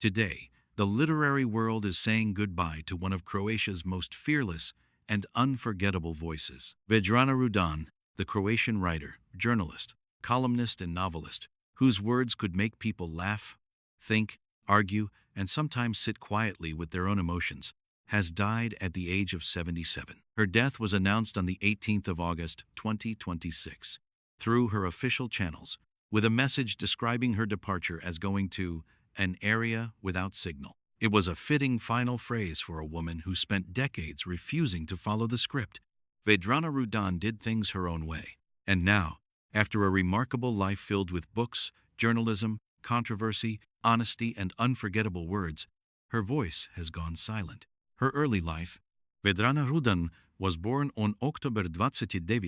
Today, the literary world is saying goodbye to one of Croatia's most fearless and unforgettable voices. Vedrana Rudan, the Croatian writer, journalist, columnist, and novelist, whose words could make people laugh, think, argue, and sometimes sit quietly with their own emotions, has died at the age of 77. Her death was announced on the 18th of August, 2026, through her official channels, with a message describing her departure as going to an area without signal. It was a fitting final phrase for a woman who spent decades refusing to follow the script. Vedrana Rudan did things her own way. And now, after a remarkable life filled with books, journalism, controversy, honesty, and unforgettable words, her voice has gone silent. Her early life. Vedrana Rudan was born on October 29,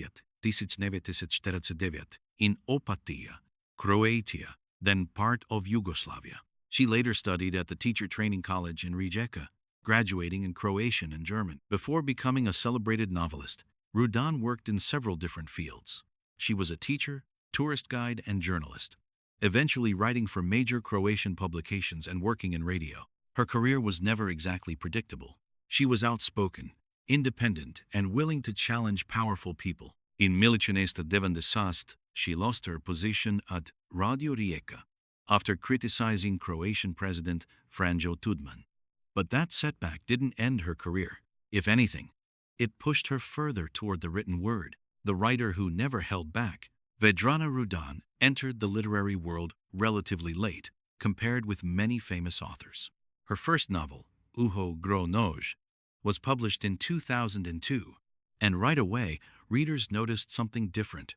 1949, in Opatija, Croatia, then part of Yugoslavia. She later studied at the Teacher Training College in Rijeka, graduating in Croatian and German. Before becoming a celebrated novelist, Rudan worked in several different fields. She was a teacher, tourist guide, and journalist, eventually writing for major Croatian publications and working in radio. Her career was never exactly predictable. She was outspoken, independent, and willing to challenge powerful people. In 1996, she lost her position at Radio Rijeka after criticizing Croatian President Franjo Tudman. But that setback didn't end her career. If anything, it pushed her further toward the written word. The writer who never held back, Vedrana Rudan, entered the literary world relatively late, compared with many famous authors. Her first novel, Uho Gro Noj, was published in 2002, and right away, readers noticed something different.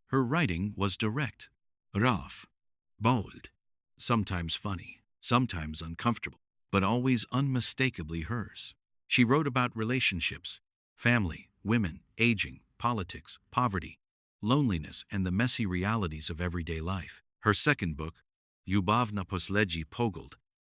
Her writing was direct, rough, bold, sometimes funny, sometimes uncomfortable, but always unmistakably hers. She wrote about relationships, family, women, aging, politics, poverty, loneliness, and the messy realities of everyday life. Her second book, Ljubav na poslednji pogled,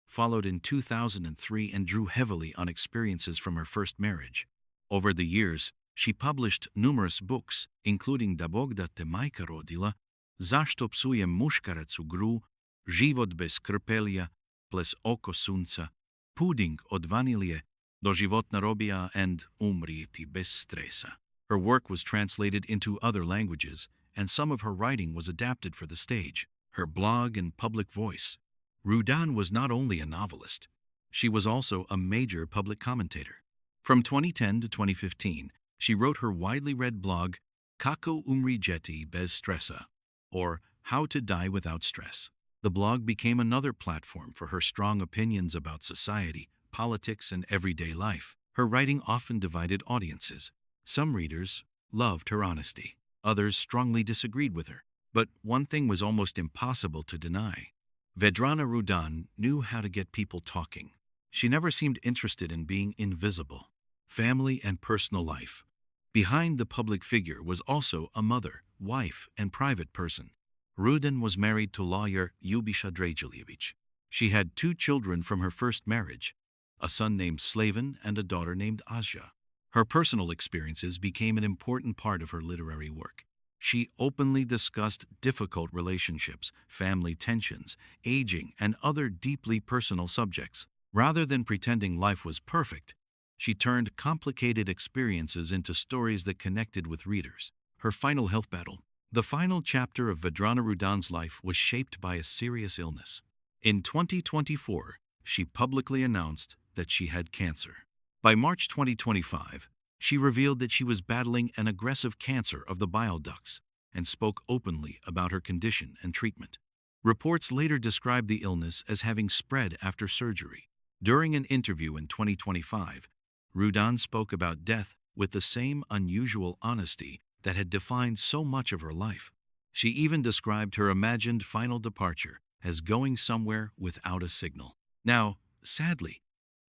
followed in 2003 and drew heavily on experiences from her first marriage. Over the years, she published numerous books, including Da Bog da te majka rodila, Zašto psujem muškarac u gru, Život bez krpelja, Ples oko sunca, Puding od vanilje, Doživotna robija, and Umrijeti bez stresa. Her work was translated into other languages, and some of her writing was adapted for the stage. Her blog and public voice. Rudan was not only a novelist, she was also a major public commentator. From 2010 to 2015, she wrote her widely read blog, Kako umrijeti bez stresa, or How to Die Without Stress. The blog became another platform for her strong opinions about society, politics, and everyday life. Her writing often divided audiences. Some readers loved her honesty. Others strongly disagreed with her. But one thing was almost impossible to deny. Vedrana Rudan knew how to get people talking. She never seemed interested in being invisible. Family and personal life. Behind the public figure was also a mother, wife, and private person. Rudan was married to lawyer Ljubiša Draguljević. She had 2 children from her first marriage, a son named Slaven and a daughter named Aja. Her personal experiences became an important part of her literary work. She openly discussed difficult relationships, family tensions, aging, and other deeply personal subjects. Rather than pretending life was perfect, she turned complicated experiences into stories that connected with readers. Her final health battle. The final chapter of Vedrana Rudan's life was shaped by a serious illness. In 2024, she publicly announced that she had cancer. By March 2025, she revealed that she was battling an aggressive cancer of the bile ducts and spoke openly about her condition and treatment. Reports later described the illness as having spread after surgery. During an interview in 2025, Rudan spoke about death with the same unusual honesty that had defined so much of her life. She even described her imagined final departure as going somewhere without a signal. Now, sadly,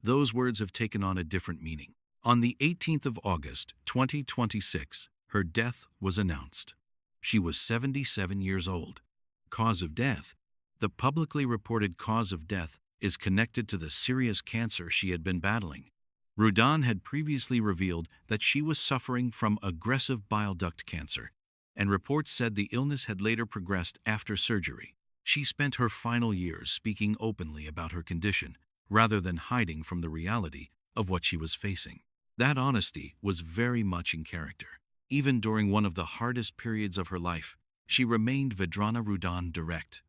those words have taken on a different meaning. On the 18th of August, 2026, her death was announced. She was 77 years old. Cause of death. The publicly reported cause of death is connected to the serious cancer she had been battling. Rudan had previously revealed that she was suffering from aggressive bile duct cancer, and reports said the illness had later progressed after surgery. She spent her final years speaking openly about her condition, rather than hiding from the reality of what she was facing. That honesty was very much in character. Even during one of the hardest periods of her life, she remained Vedrana Rudan direct,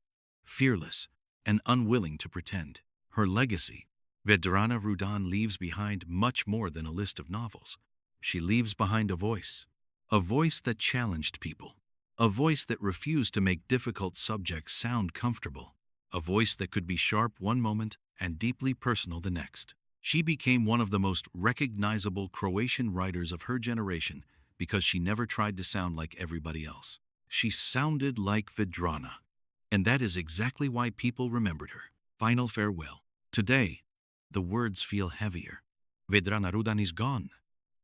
fearless, and unwilling to pretend. Her legacy, Vedrana Rudan leaves behind much more than a list of novels. She leaves behind a voice that challenged people, a voice that refused to make difficult subjects sound comfortable, a voice that could be sharp one moment and deeply personal the next. She became one of the most recognizable Croatian writers of her generation because she never tried to sound like everybody else. She sounded like Vedrana, and that is exactly why people remembered her. Final farewell. Today, the words feel heavier. Vedrana Rudan is gone,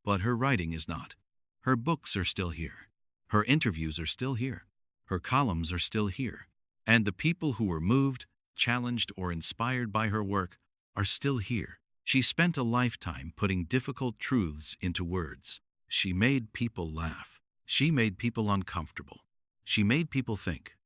but her writing is not. Her books are still here. Her interviews are still here. Her columns are still here. And the people who were moved, challenged, or inspired by her work are still here. She spent a lifetime putting difficult truths into words. She made people laugh. She made people uncomfortable. She made people think.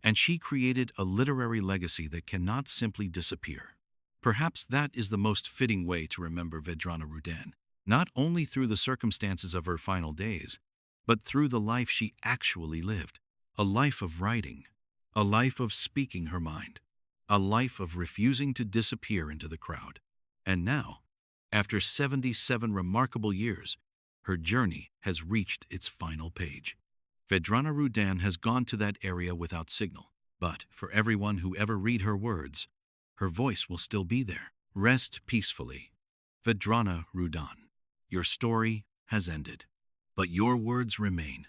And she created a literary legacy that cannot simply disappear. Perhaps that is the most fitting way to remember Vedrana Rudan, not only through the circumstances of her final days, but through the life she actually lived. A life of writing, a life of speaking her mind, a life of refusing to disappear into the crowd. And now, after 77 remarkable years, her journey has reached its final page. Vedrana Rudan has gone to that area without signal, but for everyone who ever read her words, her voice will still be there. Rest peacefully. Vedrana Rudan, your story has ended, but your words remain.